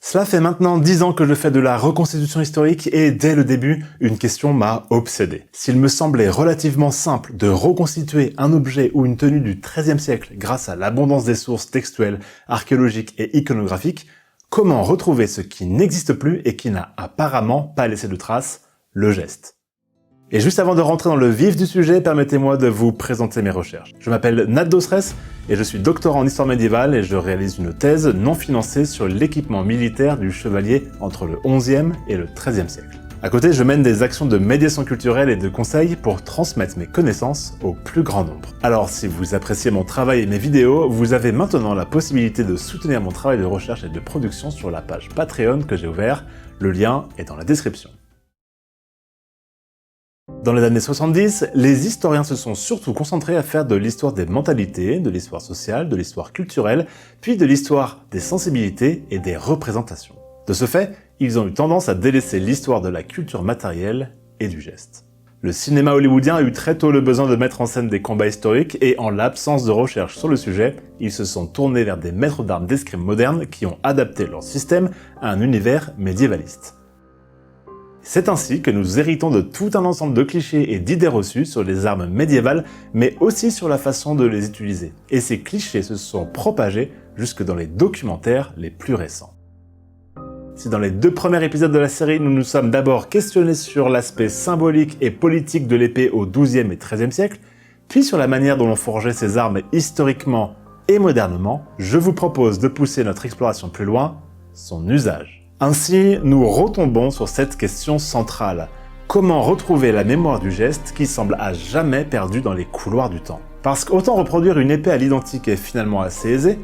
Cela fait maintenant 10 ans que je fais de la reconstitution historique et dès le début, une question m'a obsédé. S'il me semblait relativement simple de reconstituer un objet ou une tenue du XIIIe siècle grâce à l'abondance des sources textuelles, archéologiques et iconographiques, comment retrouver ce qui n'existe plus et qui n'a apparemment pas laissé de traces, le geste? Et juste avant de rentrer dans le vif du sujet, permettez-moi de vous présenter mes recherches. Je m'appelle Nat Dosres et je suis doctorant en histoire médiévale et je réalise une thèse non financée sur l'équipement militaire du chevalier entre le XIe et le XIIIe siècle. À côté, je mène des actions de médiation culturelle et de conseil pour transmettre mes connaissances au plus grand nombre. Alors si vous appréciez mon travail et mes vidéos, vous avez maintenant la possibilité de soutenir mon travail de recherche et de production sur la page Patreon que j'ai ouvert, le lien est dans la description. Dans les années 70, les historiens se sont surtout concentrés à faire de l'histoire des mentalités, de l'histoire sociale, de l'histoire culturelle, puis de l'histoire des sensibilités et des représentations. De ce fait, ils ont eu tendance à délaisser l'histoire de la culture matérielle et du geste. Le cinéma hollywoodien a eu très tôt le besoin de mettre en scène des combats historiques et en l'absence de recherche sur le sujet, ils se sont tournés vers des maîtres d'armes d'escrime modernes qui ont adapté leur système à un univers médiévaliste. C'est ainsi que nous héritons de tout un ensemble de clichés et d'idées reçues sur les armes médiévales, mais aussi sur la façon de les utiliser. Et ces clichés se sont propagés jusque dans les documentaires les plus récents. Si dans les 2 premiers épisodes de la série, nous nous sommes d'abord questionnés sur l'aspect symbolique et politique de l'épée au XIIe et XIIIe siècle, puis sur la manière dont l'on forgeait ces armes historiquement et modernement, je vous propose de pousser notre exploration plus loin, son usage. Ainsi, nous retombons sur cette question centrale. Comment retrouver la mémoire du geste qui semble à jamais perdu dans les couloirs du temps? Parce qu'autant reproduire une épée à l'identique est finalement assez aisé,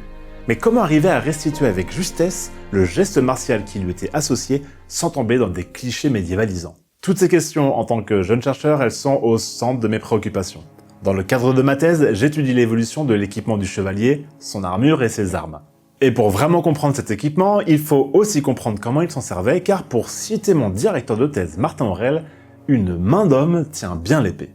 mais comment arriver à restituer avec justesse le geste martial qui lui était associé sans tomber dans des clichés médiévalisants? Toutes ces questions, en tant que jeune chercheur, elles sont au centre de mes préoccupations. Dans le cadre de ma thèse, j'étudie l'évolution de l'équipement du chevalier, son armure et ses armes. Et pour vraiment comprendre cet équipement, il faut aussi comprendre comment il s'en servait, car pour citer mon directeur de thèse, Martin Aurel, une main d'homme tient bien l'épée.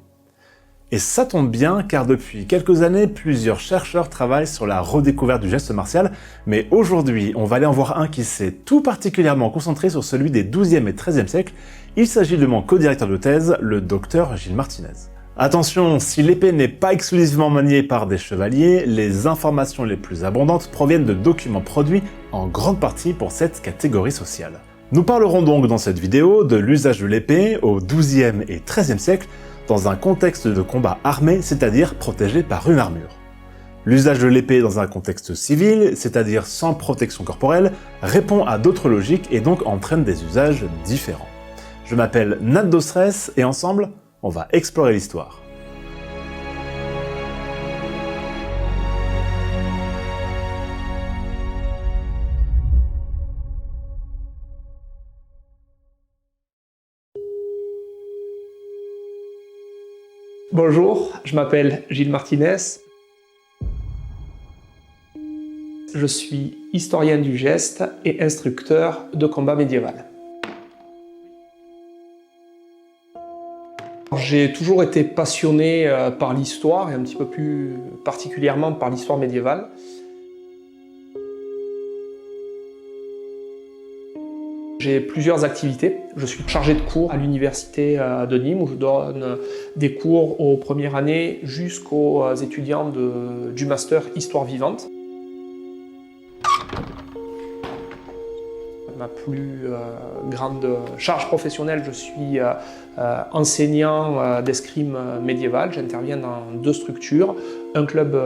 Et ça tombe bien, car depuis quelques années, plusieurs chercheurs travaillent sur la redécouverte du geste martial, mais aujourd'hui, on va aller en voir un qui s'est tout particulièrement concentré sur celui des XIIe et XIIIe siècles. Il s'agit de mon co-directeur de thèse, le docteur Gilles Martinez. Attention, si l'épée n'est pas exclusivement maniée par des chevaliers, les informations les plus abondantes proviennent de documents produits en grande partie pour cette catégorie sociale. Nous parlerons donc dans cette vidéo de l'usage de l'épée au XIIe et XIIIe siècle dans un contexte de combat armé, c'est-à-dire protégé par une armure. L'usage de l'épée dans un contexte civil, c'est-à-dire sans protection corporelle, répond à d'autres logiques et donc entraîne des usages différents. Je m'appelle Nat Dosres et ensemble, on va explorer l'histoire. Bonjour, je m'appelle Gilles Martinez. Je suis historien du geste et instructeur de combat médiéval. J'ai toujours été passionné par l'histoire et un petit peu plus particulièrement par l'histoire médiévale. J'ai plusieurs activités. Je suis chargé de cours à l'université de Nîmes où je donne des cours aux premières années jusqu'aux étudiants du master Histoire vivante. Ma plus grande charge professionnelle, je suis enseignant d'escrime médiéval. J'interviens dans 2 structures. Un club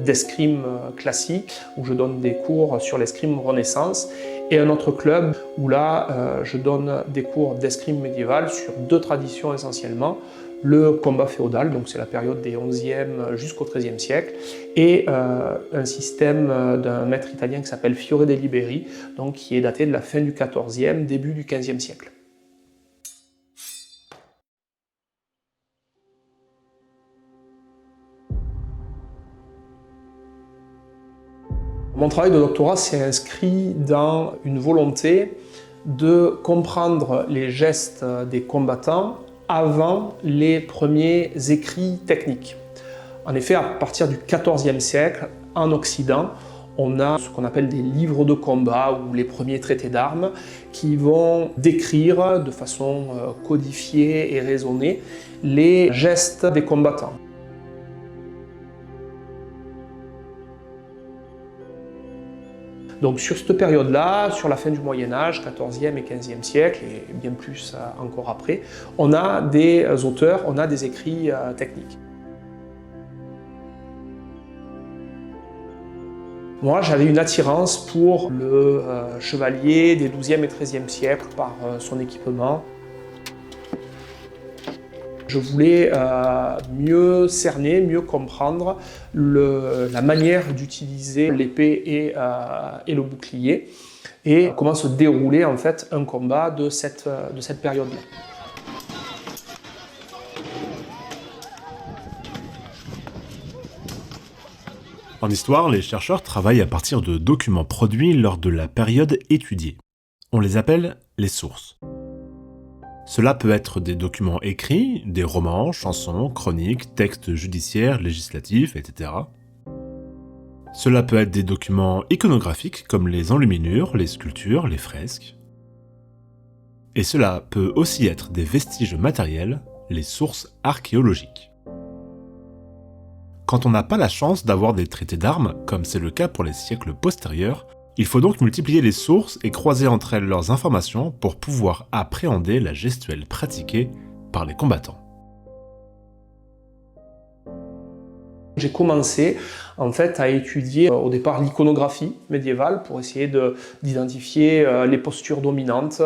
d'escrime classique où je donne des cours sur l'escrime Renaissance et un autre club où là je donne des cours d'escrime médiéval sur 2 traditions essentiellement. Le combat féodal, donc c'est la période des XIe jusqu'au XIIIe siècle, et un système d'un maître italien qui s'appelle Fiore de' Liberi, donc qui est daté de la fin du XIVe, début du XVe siècle. Mon travail de doctorat s'est inscrit dans une volonté de comprendre les gestes des combattants avant les premiers écrits techniques. En effet, à partir du XIVe siècle, en Occident, On a ce qu'on appelle des livres de combat ou les premiers traités d'armes qui vont décrire de façon codifiée et raisonnée les gestes des combattants. Donc sur cette période-là, sur la fin du Moyen-Âge, 14e et 15e siècle, et bien plus encore après, on a des auteurs, on a des écrits techniques. Moi, j'avais une attirance pour le chevalier des 12e et 13e siècles par son équipement. Je voulais mieux cerner, mieux comprendre la manière d'utiliser l'épée et le bouclier et comment se déroulait en fait un combat de cette période-là. En histoire, les chercheurs travaillent à partir de documents produits lors de la période étudiée. On les appelle les sources. Cela peut être des documents écrits, des romans, chansons, chroniques, textes judiciaires, législatifs, etc. Cela peut être des documents iconographiques comme les enluminures, les sculptures, les fresques. Et cela peut aussi être des vestiges matériels, les sources archéologiques. Quand on n'a pas la chance d'avoir des traités d'armes, comme c'est le cas pour les siècles postérieurs, il faut donc multiplier les sources et croiser entre elles leurs informations pour pouvoir appréhender la gestuelle pratiquée par les combattants. J'ai commencé en fait à étudier au départ l'iconographie médiévale pour essayer d'identifier les postures dominantes,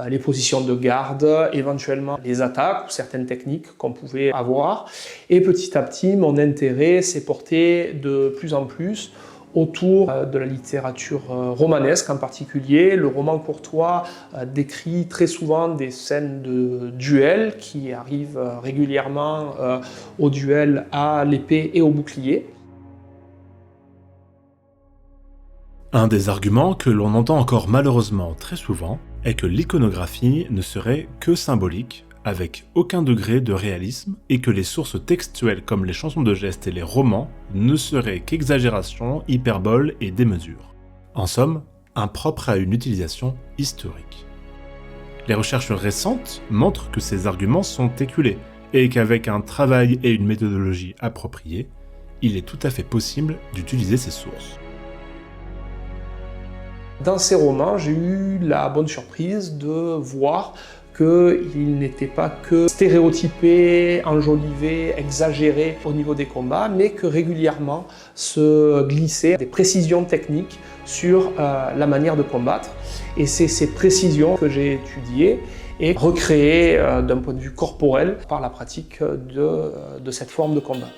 les positions de garde, éventuellement les attaques ou certaines techniques qu'on pouvait avoir. Et petit à petit, mon intérêt s'est porté de plus en plus autour de la littérature romanesque en particulier. Le roman courtois décrit très souvent des scènes de duel qui arrivent régulièrement au duel à l'épée et au bouclier. Un des arguments que l'on entend encore malheureusement très souvent est que l'iconographie ne serait que symbolique, avec aucun degré de réalisme, et que les sources textuelles comme les chansons de gestes et les romans ne seraient qu'exagération, hyperbole et démesure. En somme, impropre à une utilisation historique. Les recherches récentes montrent que ces arguments sont éculés, et qu'avec un travail et une méthodologie appropriée, il est tout à fait possible d'utiliser ces sources. Dans ces romans, j'ai eu la bonne surprise de voir qu'il n'était pas que stéréotypé, enjolivé, exagéré au niveau des combats, mais que régulièrement se glissaient des précisions techniques sur la manière de combattre. Et c'est ces précisions que j'ai étudiées et recréées d'un point de vue corporel par la pratique de cette forme de combat.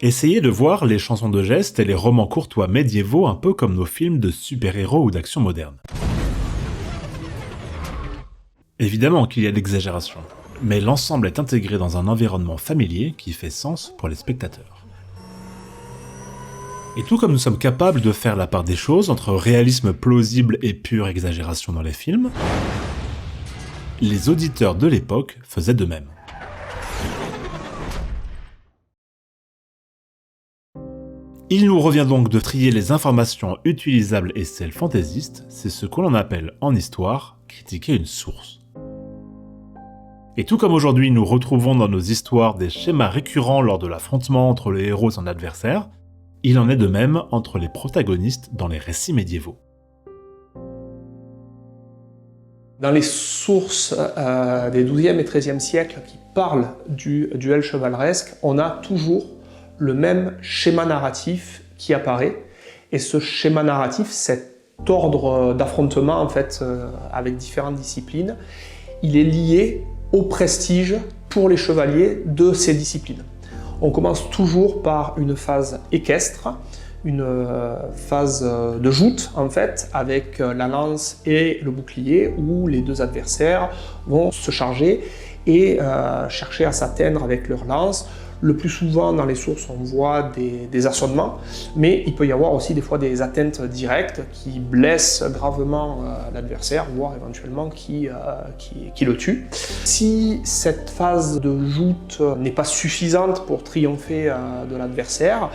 Essayez de voir les chansons de gestes et les romans courtois médiévaux un peu comme nos films de super-héros ou d'action moderne. Évidemment qu'il y a l'exagération, mais l'ensemble est intégré dans un environnement familier qui fait sens pour les spectateurs. Et tout comme nous sommes capables de faire la part des choses entre réalisme plausible et pure exagération dans les films, les auditeurs de l'époque faisaient de même. Il nous revient donc de trier les informations utilisables et celles fantaisistes, c'est ce que l'on appelle en histoire critiquer une source. Et tout comme aujourd'hui nous retrouvons dans nos histoires des schémas récurrents lors de l'affrontement entre les héros et son adversaire, il en est de même entre les protagonistes dans les récits médiévaux. Dans les sources des 12e et 13e siècles qui parlent du duel chevaleresque, on a toujours le même schéma narratif qui apparaît. Et ce schéma narratif, cet ordre d'affrontement en fait, avec différentes disciplines, il est lié au prestige pour les chevaliers de ces disciplines. On commence toujours par une phase équestre, une phase de joute en fait, avec la lance et le bouclier, où les deux adversaires vont se charger et chercher à s'atteindre avec leur lance Le plus souvent, dans les sources, on voit des assommements, mais il peut y avoir aussi des fois des atteintes directes qui blessent gravement l'adversaire, voire éventuellement qui le tuent. Si cette phase de joute n'est pas suffisante pour triompher de l'adversaire,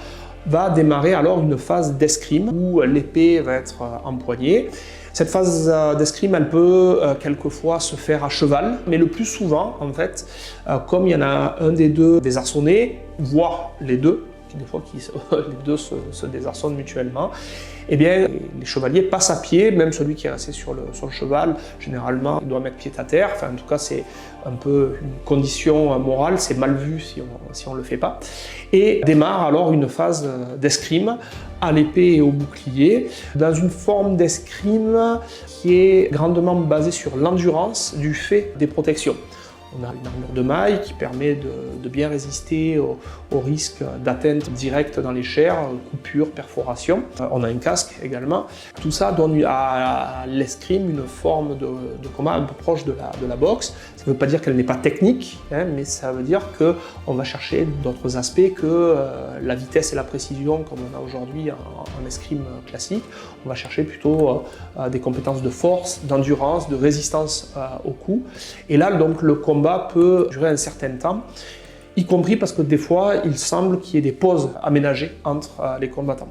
va démarrer alors une phase d'escrime où l'épée va être empoignée. Cette phase d'escrime, elle peut quelquefois se faire à cheval, mais le plus souvent, en fait, comme il y en a un des deux désarçonné, voire les deux, des fois les deux se désarçonnent mutuellement, eh bien, les chevaliers passent à pied, même celui qui est resté sur le cheval, généralement, il doit mettre pied à terre. Enfin, en tout cas, c'est un peu une condition morale, c'est mal vu si on ne le fait pas. Et démarre alors une phase d'escrime à l'épée et au bouclier, dans une forme d'escrime qui est grandement basée sur l'endurance du fait des protections. On a une armure de maille qui permet de bien résister au risque d'atteinte directe dans les chairs, coupures, perforations. On a un casque également. Tout ça donne à l'escrime une forme de combat un peu proche de la boxe. Ça ne veut pas dire qu'elle n'est pas technique, mais ça veut dire qu'on va chercher d'autres aspects que la vitesse et la précision comme on a aujourd'hui en escrime classique. On va chercher plutôt des compétences de force, d'endurance, de résistance au coup. Et là, donc, le combat peut durer un certain temps, y compris parce que des fois, il semble qu'il y ait des pauses aménagées entre les combattants.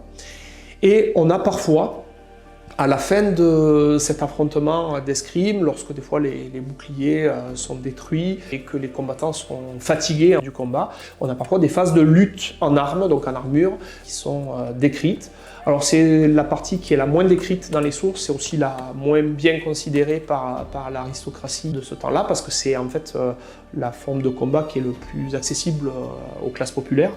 Et on a parfois, à la fin de cet affrontement d'escrime, lorsque des fois les boucliers sont détruits et que les combattants sont fatigués du combat, on a parfois des phases de lutte en armes, donc en armure, qui sont décrites. Alors c'est la partie qui est la moins décrite dans les sources, c'est aussi la moins bien considérée par l'aristocratie de ce temps-là, parce que c'est en fait la forme de combat qui est le plus accessible aux classes populaires.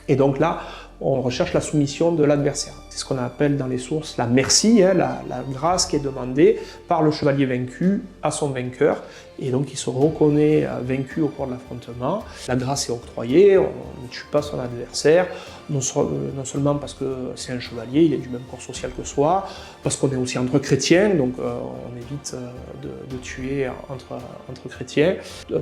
Et donc là, on recherche la soumission de l'adversaire. C'est ce qu'on appelle dans les sources la merci, la grâce qui est demandée par le chevalier vaincu à son vainqueur. Et donc il se reconnaît vaincu au cours de l'affrontement. La grâce est octroyée, on ne tue pas son adversaire, non seulement parce que c'est un chevalier, il est du même corps social que soi, parce qu'on est aussi entre chrétiens, donc on évite de tuer entre chrétiens.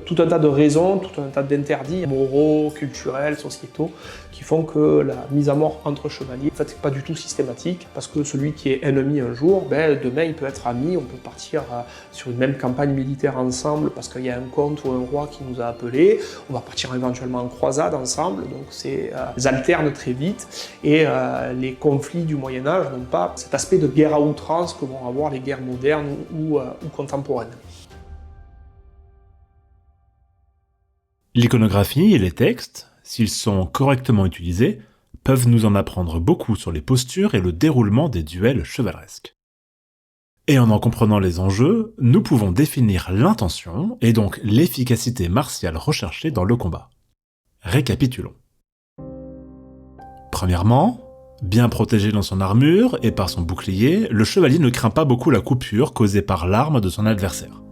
Tout un tas de raisons, tout un tas d'interdits moraux, culturels, sociétaux, qui font que la mise à mort entre chevaliers, en fait, c'est pas du tout systématique, parce que celui qui est ennemi un jour, demain il peut être ami, on peut partir sur une même campagne militaire ensemble, parce qu'il y a un comte ou un roi qui nous a appelés, on va partir éventuellement en croisade ensemble, donc c'est alterne très vite, et les conflits du Moyen-Âge n'ont pas cet aspect de guerre à outrance que vont avoir les guerres modernes ou contemporaines. L'iconographie et les textes, s'ils sont correctement utilisés, peuvent nous en apprendre beaucoup sur les postures et le déroulement des duels chevaleresques. Et en comprenant les enjeux, nous pouvons définir l'intention et donc l'efficacité martiale recherchée dans le combat. Récapitulons. Premièrement, bien protégé dans son armure et par son bouclier, le chevalier ne craint pas beaucoup la coupure causée par l'arme de son adversaire.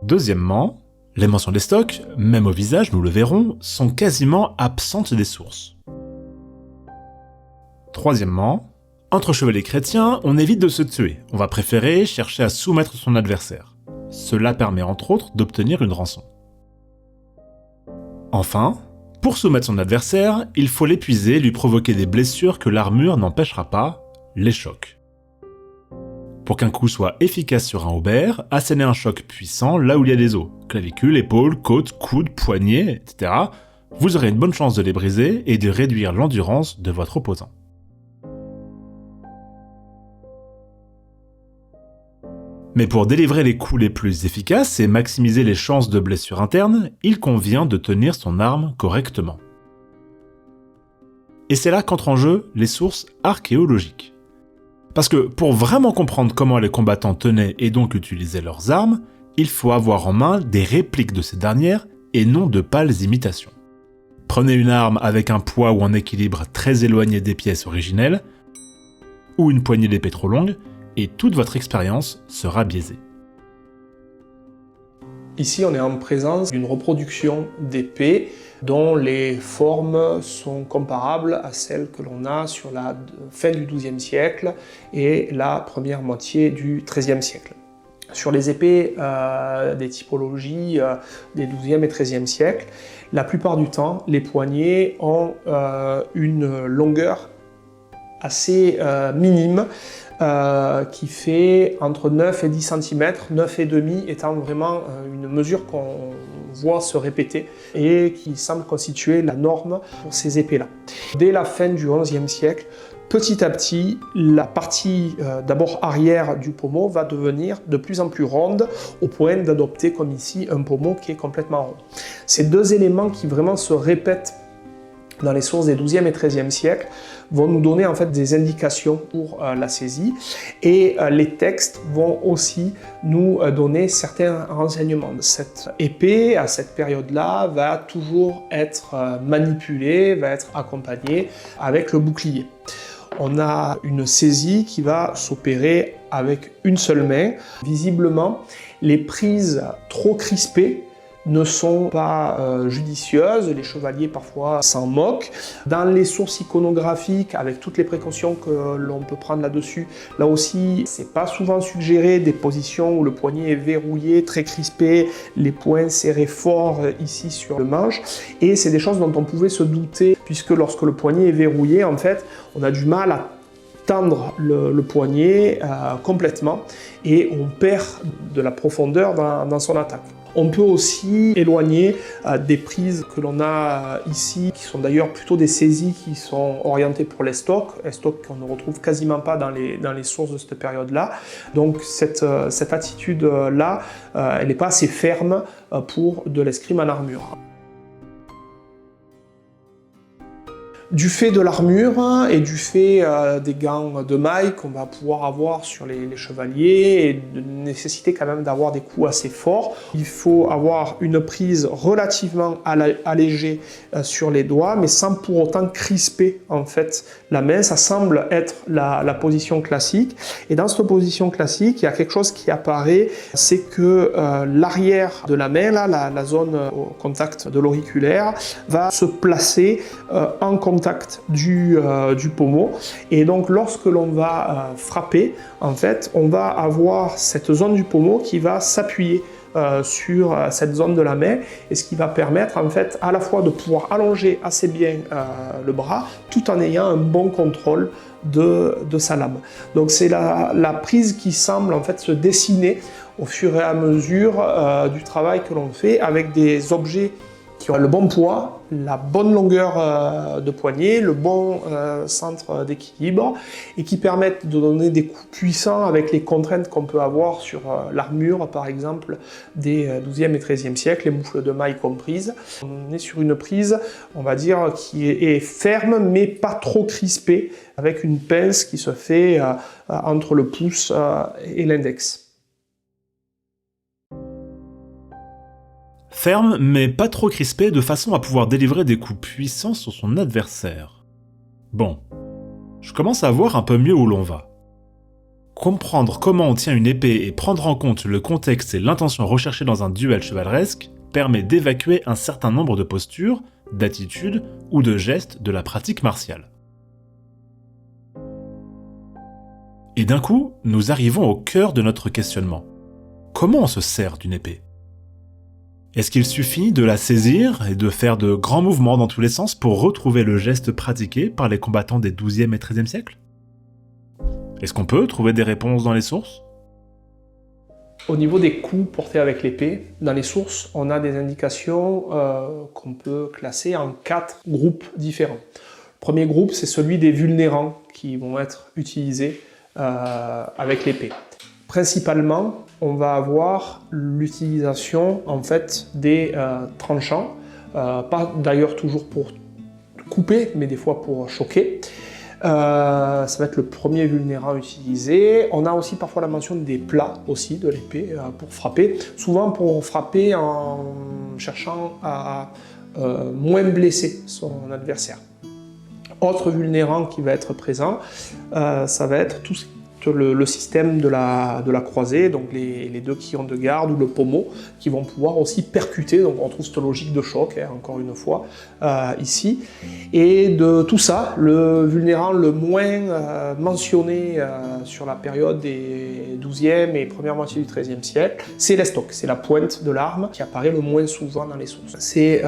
Deuxièmement, les mentions des stocks, même au visage, nous le verrons, sont quasiment absentes des sources. Troisièmement, entre chevaliers chrétiens, on évite de se tuer, on va préférer chercher à soumettre son adversaire. Cela permet entre autres d'obtenir une rançon. Enfin, pour soumettre son adversaire, il faut l'épuiser et lui provoquer des blessures que l'armure n'empêchera pas, les chocs. Pour qu'un coup soit efficace sur un haubert, asséner un choc puissant là où il y a des os, clavicules, épaules, côtes, coudes, poignets, etc. Vous aurez une bonne chance de les briser et de réduire l'endurance de votre opposant. Mais pour délivrer les coups les plus efficaces et maximiser les chances de blessure interne, il convient de tenir son arme correctement. Et c'est là qu'entrent en jeu les sources archéologiques. Parce que pour vraiment comprendre comment les combattants tenaient et donc utilisaient leurs armes, il faut avoir en main des répliques de ces dernières et non de pâles imitations. Prenez une arme avec un poids ou un équilibre très éloigné des pièces originelles, ou une poignée d'épée trop longue, et toute votre expérience sera biaisée. Ici, on est en présence d'une reproduction d'épées dont les formes sont comparables à celles que l'on a sur la fin du XIIe siècle et la première moitié du XIIIe siècle. Sur les épées des typologies des XIIe et XIIIe siècles, la plupart du temps, les poignets ont une longueur assez minime qui fait entre 9 et 10 cm, 9,5 étant vraiment une mesure qu'on voit se répéter et qui semble constituer la norme pour ces épées-là. Dès la fin du XIe siècle, petit à petit, la partie d'abord arrière du pommeau va devenir de plus en plus ronde au point d'adopter comme ici un pommeau qui est complètement rond. Ces deux éléments qui vraiment se répètent dans les sources des XIIe et XIIIe siècles vont nous donner en fait des indications pour la saisie et les textes vont aussi nous donner certains renseignements. Cette épée à cette période-là va toujours être manipulée, va être accompagnée avec le bouclier. On a une saisie qui va s'opérer avec une seule main. Visiblement, les prises trop crispées ne sont pas judicieuses, les chevaliers parfois s'en moquent. Dans les sources iconographiques, avec toutes les précautions que l'on peut prendre là-dessus, là aussi, c'est pas souvent suggéré des positions où le poignet est verrouillé, très crispé, les poings serrés fort ici sur le manche, et c'est des choses dont on pouvait se douter, puisque lorsque le poignet est verrouillé, en fait, on a du mal à tendre le poignet complètement, et on perd de la profondeur dans son attaque. On peut aussi éloigner des prises que l'on a ici, qui sont d'ailleurs plutôt des saisies qui sont orientées pour l'estoc qu'on ne retrouve quasiment pas dans les sources de cette période-là. Donc cette attitude-là, elle n'est pas assez ferme pour de l'escrime en armure. Du fait de l'armure et du fait des gants de maille qu'on va pouvoir avoir sur les chevaliers et de nécessiter quand même d'avoir des coups assez forts, il faut avoir une prise relativement allégée sur les doigts, mais sans pour autant crisper en fait la main. Ça semble être la position classique. Et dans cette position classique, il y a quelque chose qui apparaît, c'est que l'arrière de la main, là, la zone au contact de l'auriculaire, va se placer en contact du pommeau, et donc lorsque l'on va frapper, en fait, on va avoir cette zone du pommeau qui va s'appuyer sur cette zone de la main, et ce qui va permettre en fait à la fois de pouvoir allonger assez bien le bras tout en ayant un bon contrôle de sa lame. Donc c'est la prise qui semble en fait se dessiner au fur et à mesure du travail que l'on fait avec des objets qui ont le bon poids, la bonne longueur de poignet, le bon centre d'équilibre, et qui permettent de donner des coups puissants avec les contraintes qu'on peut avoir sur l'armure, par exemple, des XIIe et XIIIe siècles, les moufles de maille comprises. On est sur une prise, on va dire, qui est ferme, mais pas trop crispée, avec une pince qui se fait entre le pouce et l'index. Ferme, mais pas trop crispé de façon à pouvoir délivrer des coups puissants sur son adversaire. Bon, je commence à voir un peu mieux où l'on va. Comprendre comment on tient une épée et prendre en compte le contexte et l'intention recherchée dans un duel chevaleresque permet d'évacuer un certain nombre de postures, d'attitudes ou de gestes de la pratique martiale. Et d'un coup, nous arrivons au cœur de notre questionnement. Comment on se sert d'une épée ? Est-ce qu'il suffit de la saisir et de faire de grands mouvements dans tous les sens pour retrouver le geste pratiqué par les combattants des XIIe et XIIIe siècles ? Est-ce qu'on peut trouver des réponses dans les sources ? Au niveau des coups portés avec l'épée, dans les sources, on a des indications qu'on peut classer en 4 groupes différents. Le premier groupe, c'est celui des vulnérants qui vont être utilisés avec l'épée. Principalement, on va avoir l'utilisation en fait des tranchants, pas d'ailleurs toujours pour couper, mais des fois pour choquer. Ça va être le premier vulnérant utilisé. On a aussi parfois la mention des plats aussi de l'épée pour frapper, souvent pour frapper en cherchant à moins blesser son adversaire. Autre vulnérant qui va être présent, ça va être toute le système de la croisée, donc les deux quillons de garde ou le pommeau, qui vont pouvoir aussi percuter. Donc on trouve cette logique de choc, hein, encore une fois, ici. Et de tout ça, le vulnérant le moins mentionné sur la période des 12e et première moitié du XIIIe siècle, c'est l'estoc, c'est la pointe de l'arme qui apparaît le moins souvent dans les sources. C'est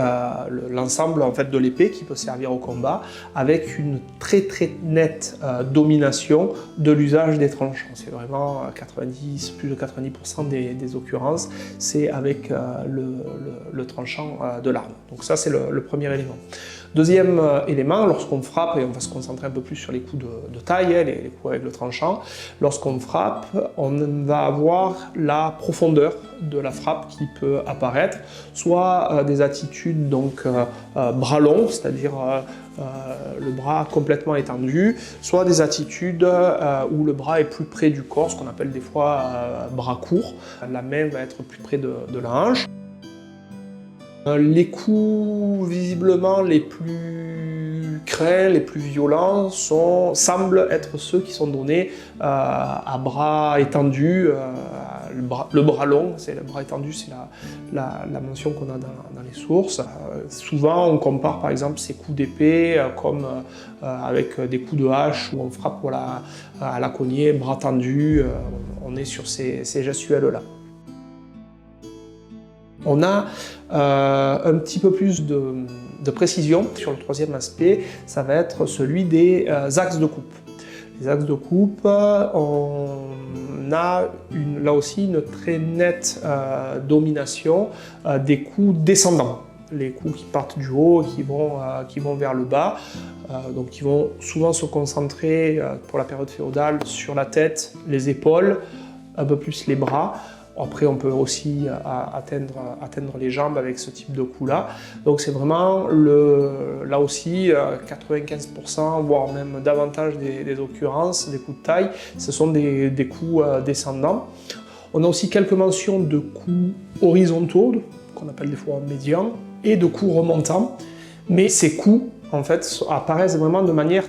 l'ensemble en fait, de l'épée qui peut servir au combat, avec une très nette domination de l'usage des tranchants. C'est vraiment plus de 90% des occurrences, c'est avec le tranchant de l'arme. Donc ça c'est le premier élément. Deuxième élément, lorsqu'on frappe, et on va se concentrer un peu plus sur les coups de taille, hein, les coups avec le tranchant, lorsqu'on frappe, on va avoir la profondeur de la frappe qui peut apparaître, soit des attitudes donc bras longs, c'est-à-dire le bras complètement étendu, soit des attitudes où le bras est plus près du corps, ce qu'on appelle des fois bras courts. La main va être plus près de la hanche. Les coups visiblement les plus craints, les plus violents semblent être ceux qui sont donnés à bras étendus, le bras long, c'est le bras étendu, c'est la mention qu'on a dans les sources. Souvent on compare par exemple ces coups d'épée comme avec des coups de hache où on frappe voilà, à la cognée, bras tendus, on est sur ces gestuels-là. On a un petit peu plus de précision sur le troisième aspect, ça va être celui des axes de coupe. Les axes de coupe, on a là aussi une très nette domination des coups descendants. Les coups qui partent du haut et qui vont vers le bas, donc qui vont souvent se concentrer pour la période féodale sur la tête, les épaules, un peu plus les bras. Après, on peut aussi atteindre les jambes avec ce type de coup-là. Donc c'est vraiment, là aussi, 95%, voire même davantage des occurrences, des coups de taille, ce sont des coups descendants. On a aussi quelques mentions de coups horizontaux, qu'on appelle des fois médians, et de coups remontants. Mais ces coups, en fait, apparaissent vraiment de manière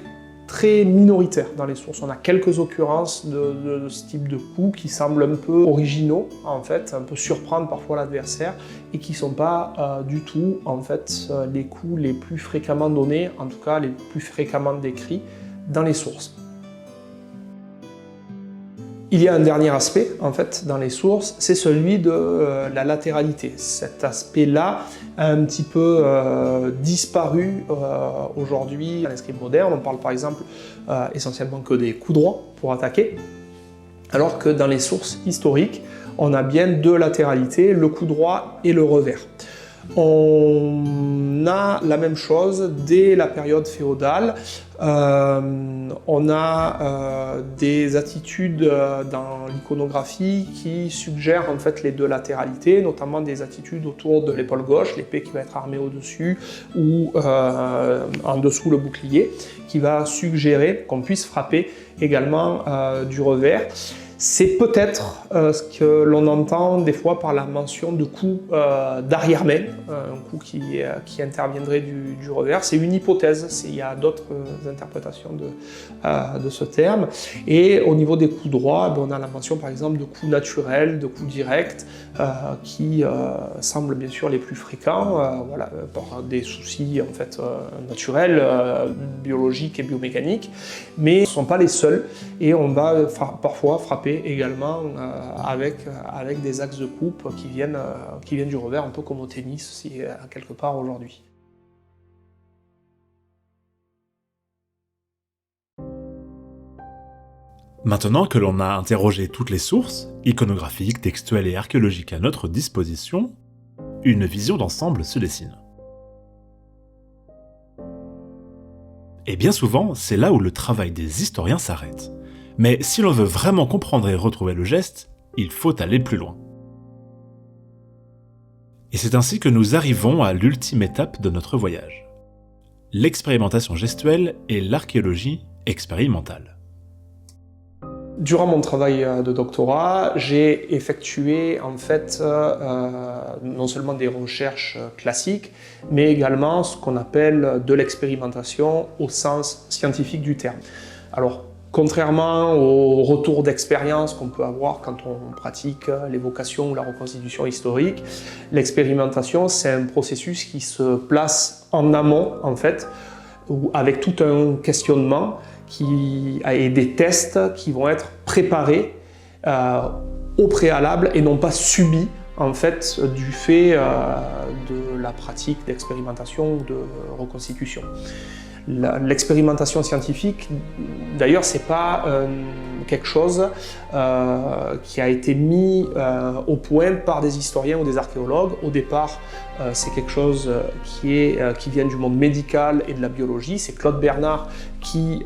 très minoritaire dans les sources. On a quelques occurrences de ce type de coups qui semblent un peu originaux, en fait, un peu surprendre parfois l'adversaire, et qui ne sont pas du tout, en fait, les coups les plus fréquemment donnés, en tout cas les plus fréquemment décrits dans les sources. Il y a un dernier aspect, en fait, dans les sources, c'est celui de la latéralité. Cet aspect-là a un petit peu disparu aujourd'hui dans l'escrime moderne. On parle par exemple essentiellement que des coups droits pour attaquer, alors que dans les sources historiques, on a bien deux latéralités, le coup droit et le revers. On a la même chose dès la période féodale. On a des attitudes dans l'iconographie qui suggèrent en fait les deux latéralités, notamment des attitudes autour de l'épaule gauche, l'épée qui va être armée au-dessus ou en dessous le bouclier, qui va suggérer qu'on puisse frapper également du revers. C'est peut-être ce que l'on entend des fois par la mention de coups d'arrière-main, un coup qui interviendrait du revers. C'est une hypothèse, il y a d'autres interprétations de ce terme. Et au niveau des coups droits, on a la mention par exemple de coups naturels, de coups directs, qui semblent bien sûr les plus fréquents, voilà, par des soucis en fait, naturels, biologiques et biomécaniques, mais ce ne sont pas les seuls, et on va parfois frapper également avec des axes de coupe qui viennent du revers, un peu comme au tennis quelque part aujourd'hui. Maintenant que l'on a interrogé toutes les sources, iconographiques, textuelles et archéologiques à notre disposition, une vision d'ensemble se dessine. Et bien souvent, c'est là où le travail des historiens s'arrête. Mais si l'on veut vraiment comprendre et retrouver le geste, il faut aller plus loin. Et c'est ainsi que nous arrivons à l'ultime étape de notre voyage. L'expérimentation gestuelle et l'archéologie expérimentale. Durant mon travail de doctorat, j'ai effectué en fait non seulement des recherches classiques, mais également ce qu'on appelle de l'expérimentation au sens scientifique du terme. Alors, Contrairement au retour d'expérience qu'on peut avoir quand on pratique l'évocation ou la reconstitution historique, l'expérimentation, c'est un processus qui se place en amont, en fait, avec tout un questionnement et des tests qui vont être préparés au préalable et non pas subis, en fait, du fait de la pratique d'expérimentation ou de reconstitution. L'expérimentation scientifique, d'ailleurs, c'est pas quelque chose qui a été mis au point par des historiens ou des archéologues. Au départ, c'est quelque chose qui vient du monde médical et de la biologie. C'est Claude Bernard qui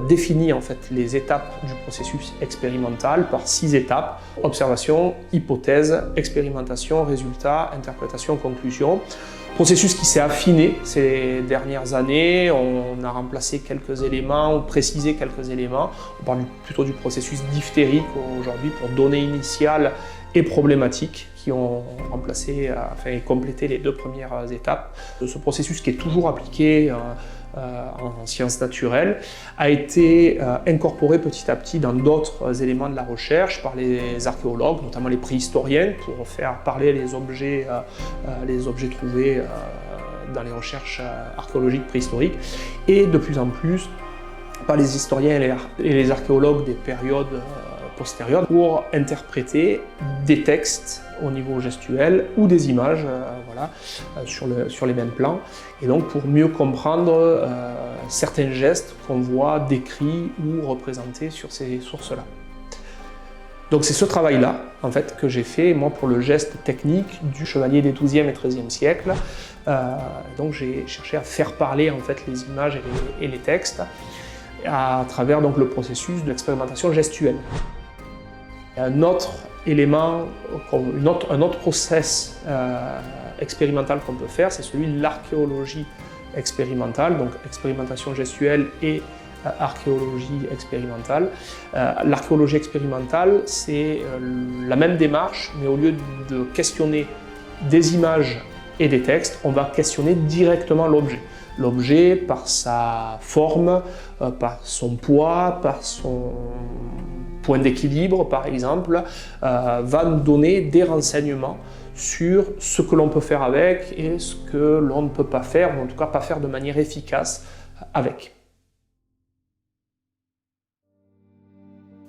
définit en fait les étapes du processus expérimental par 6 étapes: observation, hypothèse, expérimentation, résultat, interprétation, conclusion. Processus qui s'est affiné ces dernières années, on a remplacé quelques éléments, ou précisé quelques éléments. On parle plutôt du processus diphtérique aujourd'hui pour données initiales et problématiques qui ont remplacé, et complété les 2 premières étapes. Ce processus qui est toujours appliqué en sciences naturelles a été incorporé petit à petit dans d'autres éléments de la recherche par les archéologues, notamment les préhistoriens, pour faire parler les objets trouvés dans les recherches archéologiques préhistoriques, et de plus en plus par les historiens et les archéologues des périodes postérieures pour interpréter des textes au niveau gestuel ou des images sur les mêmes plans, et donc pour mieux comprendre certains gestes qu'on voit décrits ou représentés sur ces sources-là. Donc c'est ce travail-là en fait, que j'ai fait moi pour le geste technique du chevalier des XIIe et XIIIe siècles. Donc j'ai cherché à faire parler en fait les images et les textes à travers donc le processus de l'expérimentation gestuelle. Un autre élément, un autre process expérimental qu'on peut faire, c'est celui de l'archéologie expérimentale, donc expérimentation gestuelle et archéologie expérimentale. L'archéologie expérimentale, c'est la même démarche, mais au lieu de questionner des images et des textes, on va questionner directement l'objet. L'objet, par sa forme, par son poids, par son point d'équilibre par exemple, va nous donner des renseignements sur ce que l'on peut faire avec et ce que l'on ne peut pas faire, ou en tout cas pas faire de manière efficace avec.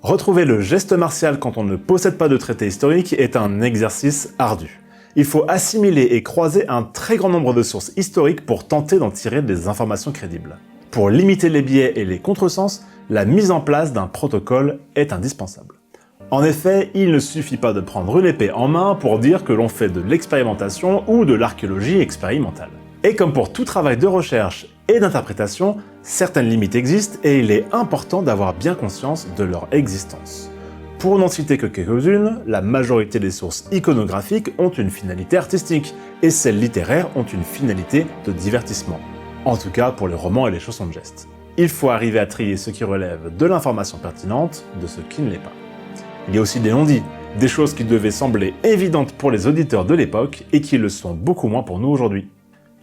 Retrouver le geste martial quand on ne possède pas de traité historique est un exercice ardu. Il faut assimiler et croiser un très grand nombre de sources historiques pour tenter d'en tirer des informations crédibles. Pour limiter les biais et les contresens, la mise en place d'un protocole est indispensable. En effet, il ne suffit pas de prendre une épée en main pour dire que l'on fait de l'expérimentation ou de l'archéologie expérimentale. Et comme pour tout travail de recherche et d'interprétation, certaines limites existent et il est important d'avoir bien conscience de leur existence. Pour n'en citer que quelques-unes, la majorité des sources iconographiques ont une finalité artistique, et celles littéraires ont une finalité de divertissement. En tout cas pour les romans et les chansons de geste. Il faut arriver à trier ce qui relève de l'information pertinente de ce qui ne l'est pas. Il y a aussi des non-dits, des choses qui devaient sembler évidentes pour les auditeurs de l'époque et qui le sont beaucoup moins pour nous aujourd'hui.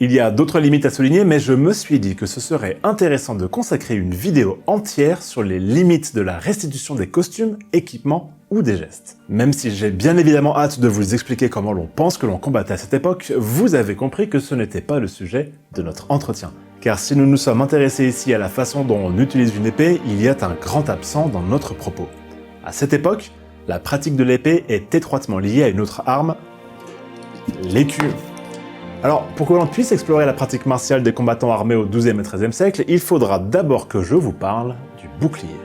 Il y a d'autres limites à souligner, mais je me suis dit que ce serait intéressant de consacrer une vidéo entière sur les limites de la restitution des costumes, équipements ou des gestes. Même si j'ai bien évidemment hâte de vous expliquer comment l'on pense que l'on combattait à cette époque, vous avez compris que ce n'était pas le sujet de notre entretien. Car si nous nous sommes intéressés ici à la façon dont on utilise une épée, il y a un grand absent dans notre propos. À cette époque, la pratique de l'épée est étroitement liée à une autre arme, l'écu. Alors, pour que l'on puisse explorer la pratique martiale des combattants armés au XIIe et XIIIe siècle, il faudra d'abord que je vous parle du bouclier.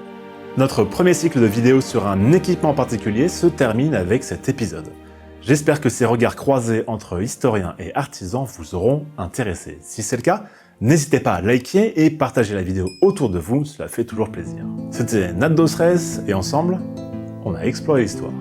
Notre premier cycle de vidéos sur un équipement particulier se termine avec cet épisode. J'espère que ces regards croisés entre historiens et artisans vous auront intéressé. Si c'est le cas, n'hésitez pas à liker et partager la vidéo autour de vous, cela fait toujours plaisir. C'était Nat Dosres et ensemble, on a exploré l'histoire.